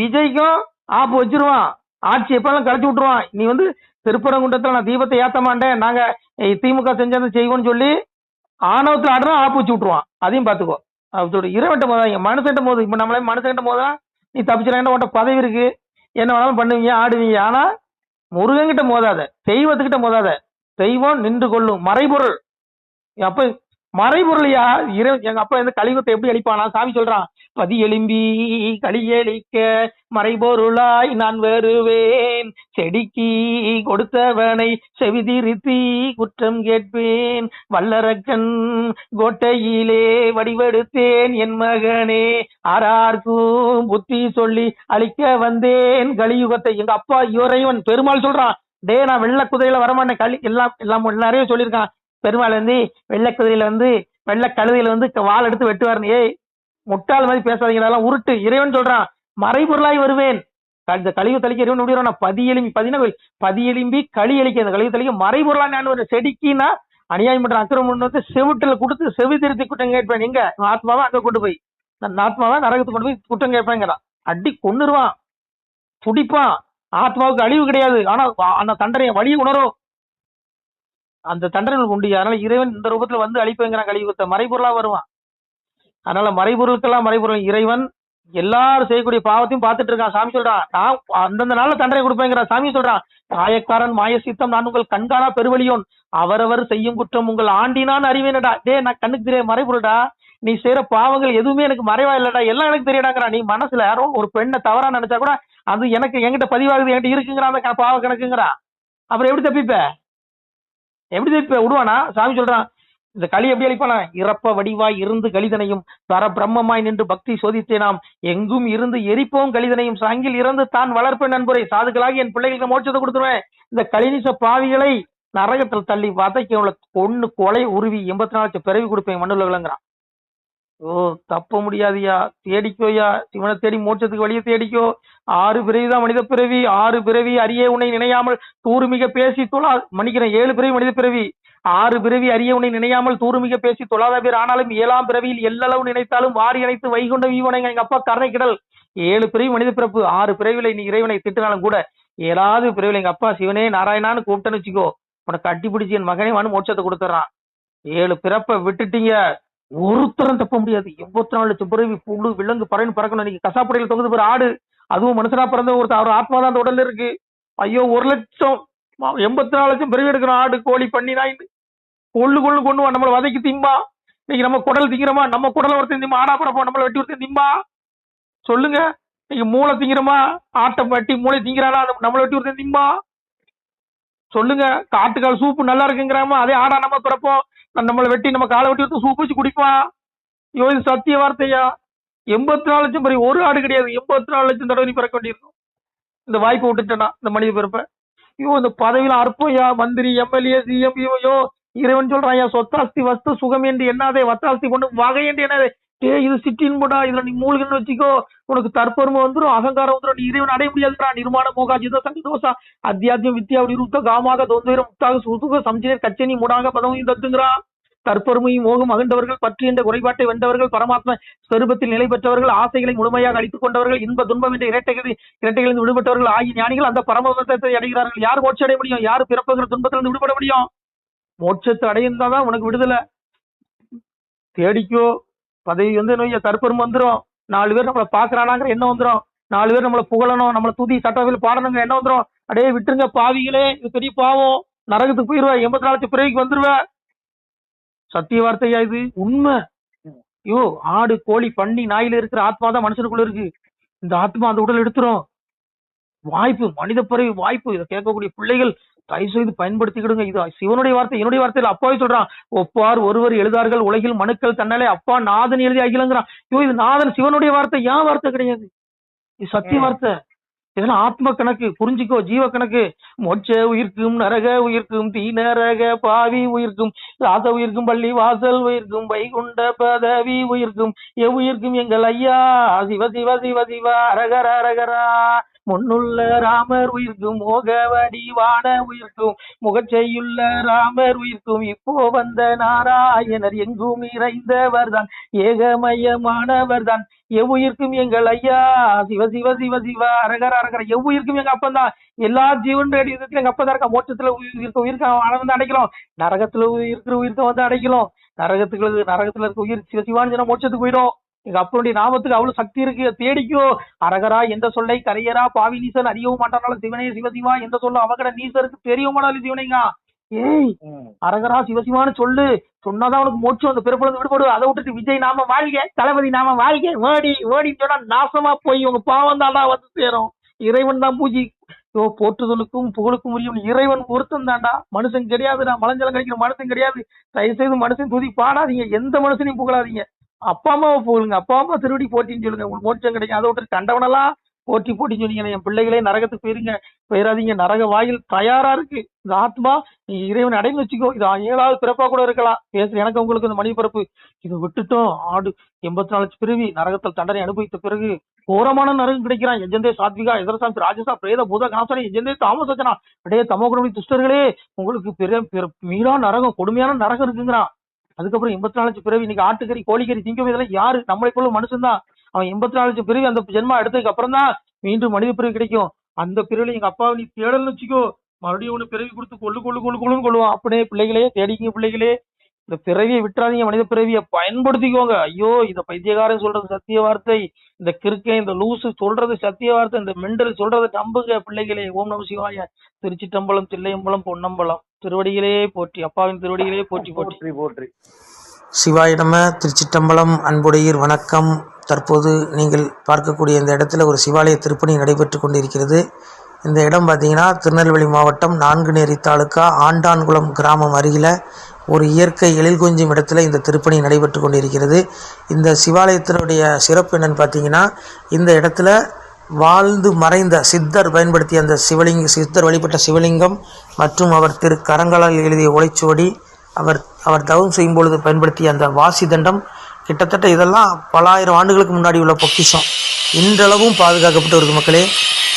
விஜய்க்கும் ஆப்பு வச்சிருவான். ஆட்சி எப்பெல்லாம் கழிச்சு விட்டுருவான். நீ வந்து திருப்பரங்குன்றத்துல நான் தீபத்தை ஏத்த மாட்டேன், நாங்க திமுக செஞ்சதை செய்வோம்னு சொல்லி ஆணவத்துல ஆடுறா ஆப்பு வச்சு விட்டுருவான். அதையும் பாத்துக்கோ. அதோட இறைவன்ட்ட மோதாங்க, மனுஷன்ட்ட மோது. இப்ப நம்மளே மனுஷன்ட்ட மோதா நீ தப்பிச்சிடா, உன்ட்ட பதவி இருக்கு, என்ன வேணாலும் பண்ணுவீங்க ஆடுவீங்க. ஆனா முருகன்கிட்ட மோதாத, தெய்வத்துக்கிட்ட மோதாத. தெய்வம் நின்று கொள்ளும் மறைபொருள். அப்ப மறைபொருளையா எங்க அப்பா வந்து கலியுகத்தை எப்படி அழிப்பானா, சாமி சொல்றான், பதி எலும்பி களியளிக்க மறைபொருளாய் நான் வருவேன், செடிக்கு கொடுத்தவனை செவிதிருத்தி குற்றம் கேட்பேன், வல்லரக்கன் கோட்டையிலே வடிவெடுத்தேன் என் மகனே, ஆரார்க்கும் புத்தி சொல்லி அழிக்க வந்தேன் கலியுகத்தை. எங்க அப்பா இறைவன் பெருமாள் சொல்றான், டே நான் வெள்ள குதிரையில வரமாட்டேன், எல்லாம் நிறைய சொல்லியிருக்கான். பெருமாள் வந்து வெள்ளை குதிரையில வந்து வெள்ளை கழுதையில வந்து வாள் எடுத்து வெட்டுவாருன்னு. ஏய் முட்டாள் மாதிரி பேசாதீங்களா, உருட்டு. இறைவன் சொல்றான் மறைபொருளாய் வருவேன். இந்த கலியுக தலைக்கு இறைவன் எப்படி வரும், பதி எலும்பி களி அளிக்க, இந்த கலியுக தலைக்கு மறைபொருளா நான் ஒரு செடிக்குன்னா அநியாயம் பண்ற அக்கிரமம் வந்து செவிட்டுல கொடுத்து செவி திருத்தி குற்றம் கேட்பேன். எங்க ஆத்மாவை அங்க கொண்டு போய், ஆத்மாவை நரகத்துக்கு கொண்டு போய் குற்றம் கேட்பேங்கிறான். அடி கொன்னுருவான், துடிப்பான். ஆத்மாவுக்கு அழிவு கிடையாது, ஆனா அந்த தண்டனையை வழியை உணரும், அந்த தண்டனை உண்டு. அதனால இறைவன் இந்த ரூபத்துல வந்து அழிப்புங்கிறான் கலியுகத்தை, மறைபொருளா வருவான். அதனால மறைபொருளுக்கெல்லாம் மறைபொருள் இறைவன் எல்லாரும் செய்யக்கூடிய பாவத்தையும் பார்த்துட்டு இருக்கான். சாமி சொல்றான் நான் அந்தந்த நாள்ல தண்டனை கொடுப்பேங்கிற. சாமி சொல்றான், மாயக்காரன் மாய சித்தம் நான் உங்கள் கண்காணா பெருவழியோன், அவரவர் செய்யும் குற்றம் உங்கள் ஆண்டினான் அறிவேனடா. டே நான் கண்ணுக்கு தெரிய மறைபொருடா, நீ செய்யற பாவங்கள் எதுவுமே எனக்கு மறைவா இல்லடா, எல்லாம் எனக்கு தெரியடாங்கிறான். நீ மனசுல யாரோ ஒரு பெண்ணை தவறா நினைச்சா கூட அது எனக்கு என்கிட்ட பதிவாகுது, என்கிட்ட இருக்குங்கிறான் அந்த பாவ கணக்குங்கிறான். அப்புறம் எப்படி தப்பிப்ப, எப்படி தப்பிப்ப, விடுவானா? சாமி சொல்றான் இந்த களி எப்படி அழிப்பானா, இறப்ப வடிவாய் இருந்து கலிதனையும் தர பிரம்மமாய் நின்று பக்தி சோதித்தேனாம், எங்கும் இருந்து எரிப்போம் கலிதனையும் சாங்கில் இறந்து தான் வளர்ப்பேன் நண்பரை, சாதுகளாகி என் பிள்ளைகளுக்கு மோட்சத்தை கொடுத்துருவேன். இந்த கலினிச பாவிகளை நரகத்தில் தள்ளி வதைக்க கொன்னு கொலை உருவி 84 லட்சம் பிறவி கொடுப்பேன் மண்ணுல விளங்குறான். ஓ தப்ப முடியாதியா, தேடிக்கோயா, சிவனை தேடி மோட்சத்துக்கு வழியை தேடிக்கோ. 6 பிறவிதான் மனித பிறவி, 6 பிறவி அரிய உன்னை நினையாமல் தூருமிக பேசி தொழா மன்னிக்கிறேன் 7 பிறவி மனித பிறவி, 6 பிறவி அரிய உன்னை நினையாமல் தூருமிக பேசி தொழாத பேர், ஆனாலும் 7ஆம் பிறவியில் எல்லளவு நினைத்தாலும் வாரி அணைத்து வைகுண்ட வீவனை எங்க அப்பா கருணை கிடல். 7 பிறவி மனித பிறப்பு, 6 பிறவில நீ இறைவனை திட்டினாலும் கூட 7ஆவது பிறவில எங்க அப்பா சிவனே நாராயணான்னு கூப்பிட்டேன்னு வச்சுக்கோ, உனக்கு கட்டி பிடிச்சி என் மகனே வான்னு மோட்சத்தை கொடுத்துட்றான். 7 பிறப்பை விட்டுட்டீங்க, ஒருத்தரும் தப்ப முடியாது. 84 லட்சம் பிறவி புழு விலங்கு பறவைன்னு பறக்கணும். இன்னைக்கு கசாப்படையில் தொகுது பேர் ஆடு, அதுவும் மனுஷனா பிறந்த ஒருத்தர் ஆத்மா தான் அந்த உடல்ல இருக்கு. ஐயோ 1 லட்சம் 84 லட்சம் பிறவி எடுக்கிறோம். ஆடு கோழி பண்ணி நாய் கொண்டு நம்மளை வதைக்கு திம்பா. இன்னைக்கு நம்ம குடல் திங்கிறோமா, நம்ம குடலை ஒருத்தர் திம்பா, ஆடா பிறப்போம் நம்மளை வெட்டி ஒருத்தர் திம்பா. சொல்லுங்க, இன்னைக்கு மூளை திங்கிறோமா, ஆட்டை வெட்டி மூளை திங்கிறாரா, நம்மளை வெட்டி ஒருத்தர் திம்பா. சொல்லுங்க. காட்டுக்கால் சூப்பு நல்லா இருக்குங்கிறாம அதே ஆடா நம்ம பிறப்போம், நம்மளை வெட்டி நம்ம காலை வெட்டி விட்டு சூப்பு வச்சு குடிப்பான். ஐயோ இது சத்திய வார்த்தையா? 84 லட்சம் பேர் ஒரு ஆடு கிடையாது, 84 லட்சம் தடவை நீ பிறக்க வேண்டியிருக்கும் இந்த வாய்ப்பை விட்டுட்டேன்னா இந்த மனித பிறப்ப. ஐயோ இந்த பதவியில அற்பையா, மந்திரி, எம்எல்ஏ, சிஎம், ஐயோ இறைவன் சொல்றான் சொத்தாஸ்தி வஸ்து சுகம் என்று என்னாதே வத்தாஸ்தி கொண்டு வகை என்று என்னாதே. இது சிட்டின் போடா, இதுல நீ மூழ்குன்னு வச்சுக்கோ, உனக்கு தற்பெருமை வந்துடும், அகங்காரம் வந்துடும், நீ இறைவன் அடைய முடியாதுடா. நிர்மாண மோகா ஜித சங்கதோசா அத்தியாத்மியம் வித்யா விருத்த காமாக தோன்றும் முத்தாக சுதுக சம்ஜினர் கச்சனி மூடாக பதவியும் தத்துங்கிறான். தற்பெருமையும் மோகம் அகண்டவர்கள், பற்றி என்ற குறைபாட்டை வென்றவர்கள், பரமாத்ம ஸ்வரூபத்தில் நிலை பெற்றவர்கள், ஆசைகளை முழுமையாக அழித்துக் கொண்டவர்கள், இன்ப துன்பம் என்ற இரட்டைகளிலிருந்து விடுபட்டவர்கள் ஆகிய ஞானிகள் அந்த பரமபதத்தை அடைகிறார்கள். யார் மோட்சம் அடைய முடியும்? யார் பிறப்புகிற துன்பத்திலிருந்து விடுபட முடியும்? மோட்சத்தை அடைந்தாதான் உனக்கு விடுதலை. தேடிக்கோ. பதவி வந்து தற்பெருமை வந்துடும், 4 பேர் நம்மளை பாக்குறானாங்கிற என்ன வந்துடும், 4 பேர் நம்மளை புகழணும், நம்மளை துதி சட்டவில் பாடணுங்கிற என்ன வந்துடும். அடே விட்டுருங்க பாவிகளே, இது பெரிய பாவம், நரகத்துக்கு போயிருவ, 84 லட்சம் பிறவிக்கு வந்துருவ. சத்திய வார்த்தையா இது? உண்மை. ஐயோ ஆடு, கோழி, பன்னி, நாயில இருக்கிற ஆத்மா தான் மனுஷனுக்குள்ள இருக்கு. இந்த ஆத்மா அந்த உடல் எடுத்துரும். வாய்ப்பு, மனித பிறவி வாய்ப்பு. இதை கேட்கக்கூடிய பிள்ளைகள் தயவு செய்து பயன்படுத்திக்கிடுங்க. இது சிவனுடைய வார்த்தை, என்னுடைய வார்த்தையில. அப்பாவே சொல்றான், ஒப்பார் ஒருவர் எழுதார்கள் உலகில் மனுக்கள் தன்னாலே அப்பா நாதன் எழுதி அகிலங்கிறான். ஐயோ இது நாதன் சிவனுடைய வார்த்தை, ஏன் வார்த்தை கிடையாது. இது சத்திய வார்த்தை. இதெல்லாம் ஆத்ம கணக்கு, புரிஞ்சுக்கோ. ஜீவ கணக்கு. மோட்ச உயிர்க்கும், நரக உயிர்க்கும், தீ நரக பாவி உயிர்க்கும், ராச உயிர்க்கும், பள்ளி வாசல் உயிர்க்கும், வைகுண்ட பதவி உயிர்க்கும், எவ்வுயிர்க்கும் எங்கள் ஐயா சிவ சிவ சிவ சிவ அரகர அரகரா. முன்னுள்ள ராமர் உயிர்க்கும், மோகவடிவான உயிர்க்கும், முகச்செய்யுள்ள ராமர் உயிர்க்கும், இப்போ வந்த நாராயணர் எங்கும் இறைந்தவர் தான், ஏகமயமானவர் தான், எவ்வுயிர்க்கும் எங்கள் ஐயா சிவ சிவ சிவ சிவ அரகர அரகர. எவ்வுயிர்க்கும் எங்க அப்பன் தான். எல்லா ஜீவன் விதத்துல எங்க அப்பன் தான் இருக்கா. மோட்சத்துல உயிர்க்க வந்து அடைக்கலாம், நரகத்துல இருக்கிற உயிர்க்க வந்து அடைக்கலாம். நரகத்துல இருக்க உயிர் சிவ சிவான்னு சொன்னா மோட்சத்துக்கு போயிடும். எங்க அப்பனுடைய நாமத்துக்கு அவ்வளவு சக்தி இருக்கு, தேடிக்கோ. அரகரா எந்த சொல்லை கரையரா பாவி நீசன் அறியவும் மாட்டானாலும் சிவனே சிவசிவா எந்த சொல்ல அவகட நீசருக்கு தெரியவும் மாட்டாலும் சிவனைங்க. ஏய் அரகரா சிவசிவான்னு சொல்லு, சொன்னாதான் உனக்கு மோட்சம், அந்த பிறப்புல விடுபடு. அதை விட்டுட்டு விஜய் நாம வாழ்க, தளபதி நாம வாழ்க, ஓடி ஓடின்னு சொன்னா நாசமா போய் உங்க பாவம் தான் வந்து சேரும். இறைவன் தான் பூஜை போற்றுதலுக்கும் புகழுக்கும் உரியும் இறைவன் ஒருத்தன் தாண்டா, மனுஷன் கிடையாதுடா. மலஞ்சலம் கிடைக்கிற மனுஷன் கிடையாது. தயவு செய்து மனுஷன் துதி பாடாதீங்க, எந்த மனுஷனையும் புகழாதீங்க. அப்பா அம்மாவை புகழுங்க, அப்பா அம்மா திருவடி போட்டின்னு சொல்லுங்க, உங்களுக்கு மோட்சம் கிடைக்கும். அதை விட்டு கண்டவனெல்லாம் போட்டி சொன்னீங்க. என் பிள்ளைகளே நரகத்துக்கு போயிருங்க, போயிடாதீங்க. நரக வாயில் தயாரா இருக்கு. இந்த ஆத்மா நீ இறைவன் அடைந்து வச்சுக்கோ. இது 7வது பிறப்பா கூட இருக்கலாம். பேசுற எனக்கு உங்களுக்கு இந்த மனித பிறப்பு இதை விட்டுட்டோம். ஆடு 84 லட்சம் பிறவி நரகத்தில் தண்டனை அனுபவித்த பிறகு கோரமான நரகம் கிடைக்கிறான். எஜந்தே சாத்விகா எதிரசாமி ராஜசா பிரேத பூத கணாசனை எஜந்தே தாமசனா அடையே தமோகுணி துஷ்டர்களே, உங்களுக்கு மீறா நரகம், கொடுமையான நரகம் இருக்குங்கிறான். அதுக்கப்புறம் 84 லட்சம் பிறவி. இன்னைக்கு ஆட்டுக்கறி, கோழிக்கறி திங்கும் இதெல்லாம் யாரு? நம்மளை போல மனுஷன் தான். அவன் 84 லட்சம் பிறவி அந்த ஜென்மா எடுத்ததுக்கு அப்புறம் தான் மீண்டும் மனித பிறவி கிடைக்கும். அந்த பிறவில எங்க அப்பாவை நீ தேடல்னு வச்சுக்கோ, மறுபடியும் ஒண்ணு பிறவி கொடுத்து கொள்ளுன்னு கொள்ளுவான். அப்படியே பிள்ளைகளே தேடிங்க, பிள்ளைகளே இந்த பிறவியை விட்டுறாதீங்க, மனித பிறவியை பயன்படுத்திக்கோங்க. ஐயோ இந்த பைத்தியக்காரன் சொல்றது சத்திய வார்த்தை, இந்த கிறுக்கை இந்த லூசு சொல்றது சத்திய வார்த்தை, இந்த மெண்டல் சொல்றது நம்புங்க பிள்ளைகளே. ஓம் நம சிவாய. திருச்சிட்டம்பலம், தில்லையம்பலம், பொன்னம்பலம். திருவடிகளே போற்றி, அப்பாவின் திருவடிகளே போற்றி போற்றி போற்றி. சிவாய நம. திருச்சிட்டம்பலம். அன்புடையீர் வணக்கம். தற்போது நீங்கள் பார்க்கக்கூடிய இந்த இடத்துல ஒரு சிவாலய திருப்பணி நடைபெற்று கொண்டிருக்கிறது. இந்த இடம் பார்த்தீங்கன்னா திருநெல்வேலி மாவட்டம் நான்குநேரி தாலுக்கா ஆண்டான்குளம் கிராமம் அருகில் ஒரு இயற்கை எழில் கொஞ்சம் இடத்துல இந்த திருப்பணி நடைபெற்று கொண்டிருக்கிறது. இந்த சிவாலயத்தினுடைய சிறப்பு என்னன்னு பார்த்தீங்கன்னா, இந்த இடத்துல வாழ்ந்து மறைந்த சித்தர் பயன்படுத்திய அந்த சித்தர் வழிபட்ட சிவலிங்கம் மற்றும் அவர் கரங்களால் எழுதிய ஓலைச்சுவடி, அவர் தவம் செய்யும் பொழுது பயன்படுத்திய அந்த வாசி தண்டம், கிட்டத்தட்ட இதெல்லாம் பல ஆயிரம் ஆண்டுகளுக்கு முன்னாடி உள்ள பொக்கிஷம் இன்றளவும் பாதுகாக்கப்பட்டு வருது. மக்களே,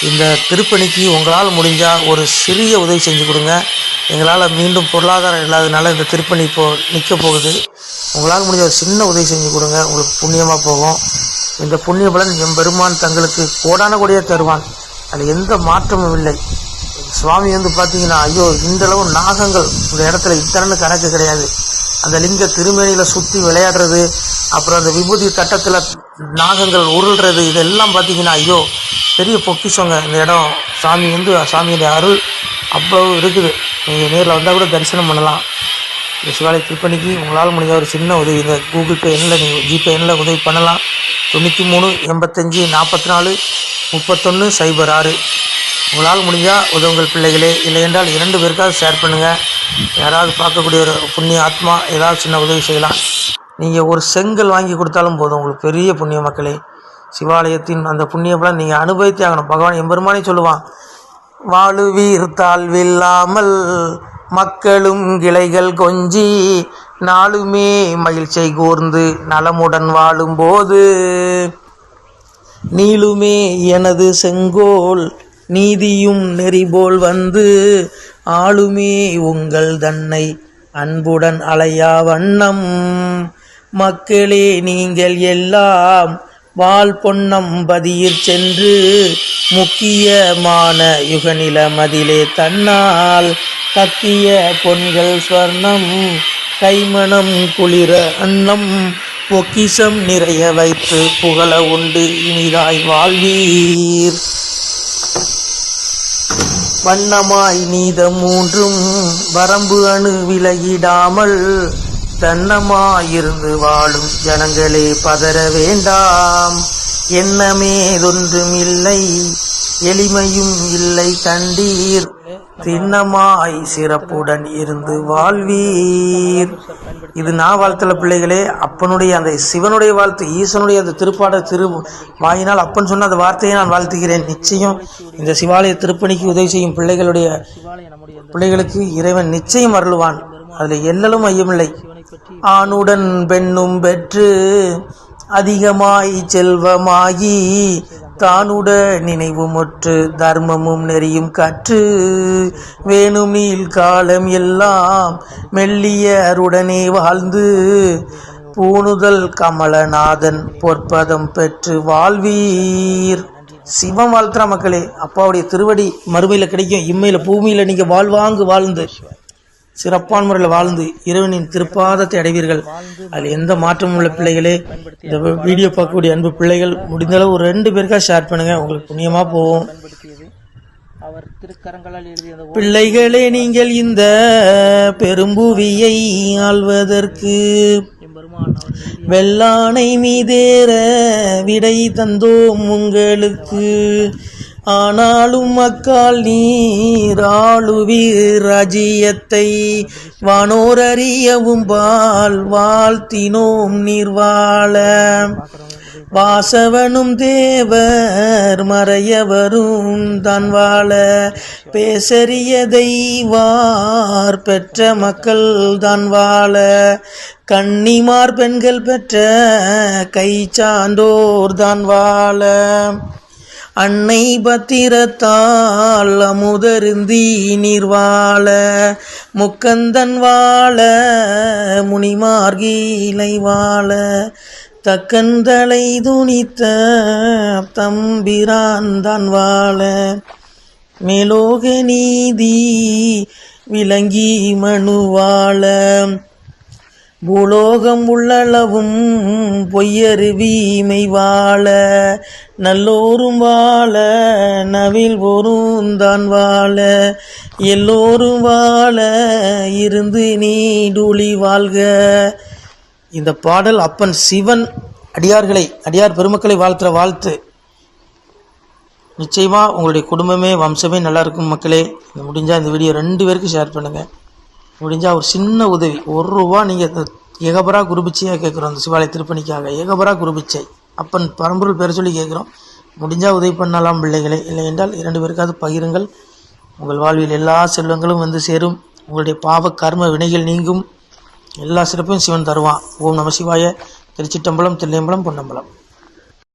இந்த திருப்பணிக்கு உங்களால் முடிஞ்சால் ஒரு சிறிய உதவி செஞ்சு கொடுங்க. எங்களால் மீண்டும் பொருளாதாரம் இல்லாததுனால இந்த திருப்பணி இப்போது நிற்க போகுது. உங்களால் முடிஞ்ச ஒரு சின்ன உதவி செஞ்சு கொடுங்க, உங்களுக்கு புண்ணியமாக போகும். இந்த புண்ணிய பலன் எம்பெருமான் தங்களுக்கு கோடான கோடியாக தருவான், அதில் எந்த மாற்றமும் இல்லை. சுவாமி பார்த்தீங்கன்னா, ஐயோ இன்றளவு நாகங்கள் இந்த இடத்துல இத்தனை கணக்கு கிடையாது. அந்த லிங்க திருமேனியில் சுற்றி விளையாடுறது, அப்புறம் அந்த விபூதி தட்டத்தில் நாகங்கள் உருள்றது, இதெல்லாம் பார்த்தீங்கன்னா ஐயோ பெரிய பொக்கிஷங்க இந்த இடம். சாமியுடைய அருள் அவ்வளவு இருக்குது. நீங்கள் நேரில் வந்தால் கூட தரிசனம் பண்ணலாம். இந்த சிவாலய திருப்பணிக்கு உங்களால் முடிஞ்ச ஒரு சின்ன உதவி, இந்த கூகுள் பே எண்ணில் நீங்கள் ஜிபே எண்ணில் உதவி பண்ணலாம். 93 85 44 31 06 உங்களால் முடிஞ்சால் உதவுங்கள் பிள்ளைகளே. இல்லை என்றால் 2 பேருக்காவது ஷேர் பண்ணுங்கள். யாராவது பார்க்கக்கூடிய ஒரு புண்ணிய ஆத்மா ஏதாவது சின்ன உதவி செய்யலாம். நீங்கள் ஒரு செங்கல் வாங்கி கொடுத்தாலும் போதும், உங்களுக்கு பெரிய புண்ணிய மக்களே. சிவாலயத்தின் அந்த புண்ணியப்பெல்லாம் நீங்கள் அனுபவித்தே ஆகணும். பகவான் எம்பெருமானே சொல்லுவான், வாழுவீர் தாழ்வில்லாமல் மக்களும் கிளைகள் கொஞ்சி நாளுமே மகிழ்ச்சியை கூர்ந்து நலமுடன் வாழும்போது நீளுமே எனது செங்கோல் நீதியும் நெறிபோல் வந்து ஆளுமே உங்கள் தன்னை அன்புடன் அலையா வண்ணம். மக்களே நீங்கள் எல்லாம் வால் பொன்னம் பதியிற் சென்று முக்கியமான யுகநில மதிலே தன்னால் கத்திய பொன்கள் ஸ்வர்ணம் கைமணம் குளிர அன்னம் பொக்கிஷம் நிறைய வைத்து புகழ உண்டு இனிதாய் வாழ்வீர். வண்ணமாய் நீதம் 3ம் வரம்பு அணு விலகிடாமல் தன்னமாயிருந்து வாழும் ஜனங்களே பதற வேண்டாம். எண்ணமேதொன்றும் இல்லை எளிமையும் இல்லை கண்டீர் திண்ணமாய் சிறப்புடன் இருந்து வாழ்வீர். இது நான் வாழ்த்தல பிள்ளைகளே, அப்பனுடைய அந்த சிவனுடைய வாழ்த்து, ஈசனுடைய அந்த திருப்பாடல் திரு வாயினால் அப்பன் சொன்ன அந்த வார்த்தையை நான் வாழ்த்துகிறேன். நிச்சயம் இந்த சிவாலய திருப்பணிக்கு உதவி செய்யும் பிள்ளைகளுக்கு இறைவன் நிச்சயம் அருள்வான். அதில் எல்லலும் ஐயமில்லை. ஆணுடன் பெண்ணும் பெற்று அதிகமாய் செல்வமாகி தானுட நினைவுமுற்று தர்மமும் நெறியும் கற்று வேணும் நீள் காலம் எல்லாம் மெல்லியருடனே வாழ்ந்து பூணுதல் கமலநாதன் பொற்பதம் பெற்று வாழ்வீர். சிவம் வாழ்த்துறா மக்களே. அப்பாவுடைய திருவடி மறுமையில் கிடைக்கும், இம்மையில் பூமியில் நீங்கள் வாழ்வாங்கு வாழ்ந்து சிறப்பான முறையில் வாழ்ந்து இறைவனின் திருப்பாதத்தை அடைவீர்கள். அதில் எந்த மாற்றமும் உள்ள பிள்ளைகளே, இந்த வீடியோ பார்க்கக்கூடிய அன்பு பிள்ளைகள் முடிந்தளவு ஒரு 2 பேருக்கா ஷேர் பண்ணுங்கள், உங்களுக்கு புண்ணியமாக போகும். பிள்ளைகளே, நீங்கள் இந்த பெரும்புவியை ஆள்வதற்கு வெள்ளானை மீதேற விடை தந்தோம் உங்களுக்கு. ஆனாலும் மக்கால் நீர் ஆளுவீர் ராஜ்யத்தை வானோர் அறியவும் வாழ்த்தினோம் நீர் வாழ. வாசவனும் தேவர் மறையவரும் தான் வாழ பேசறியதை வார் பெற்ற மக்கள் தான் வாழ. கன்னிமார் பெண்கள் பெற்ற கை சான்றோர் தான் வாழ. அன்னை பத்திரத்தால் அமுதருந்தி நீர் வாழ. முக்கந்தன் வாழ முனிமார்கீலை வாழ. தக்கந்தலை துணித்த தம்பிரான் தான் வாழ. மேலோக நீதி விளங்கி மனு வாழ. பூலோகம் உள்ளளவும் பொய்யருவீமை வாழ. நல்லோரும் வாழ நவில் ஒருந்தான் வாழ. எல்லோரும் வாழ இருந்து நீடுழி வாழ்க. இந்த பாடல் அப்பன் சிவன் அடியார் பெருமக்களை வாழ்த்துற வாழ்த்து. நிச்சயமா உங்களுடைய குடும்பமே வம்சமே நல்லா இருக்கும் மக்களே. முடிஞ்சால் இந்த வீடியோ 2 பேருக்கு ஷேர் பண்ணுங்கள். முடிஞ்சால் ஒரு சின்ன உதவி, ₹1 நீங்கள் ஏகபரா குருபிச்சையாக கேட்குறோம். அந்த சிவாலய திருப்பணிக்காக ஏகபரா குருபிச்சை அப்பன் பரம்பொருள் பேர் சொல்லி கேட்குறோம். முடிஞ்சால் உதவி பண்ணலாம் பிள்ளைகளே. இல்லை என்றால் 2 பேருக்காவது பகிருங்கள். உங்கள் வாழ்வில் எல்லா செல்வங்களும் வந்து சேரும். உங்களுடைய பாவ கர்ம வினைகள் நீங்கும். எல்லா சிறப்பையும் சிவன் தருவான். ஓம் நம சிவாய. திருச்சிட்டம்பலம், தில்லையம்பலம், பொன்னம்பலம்.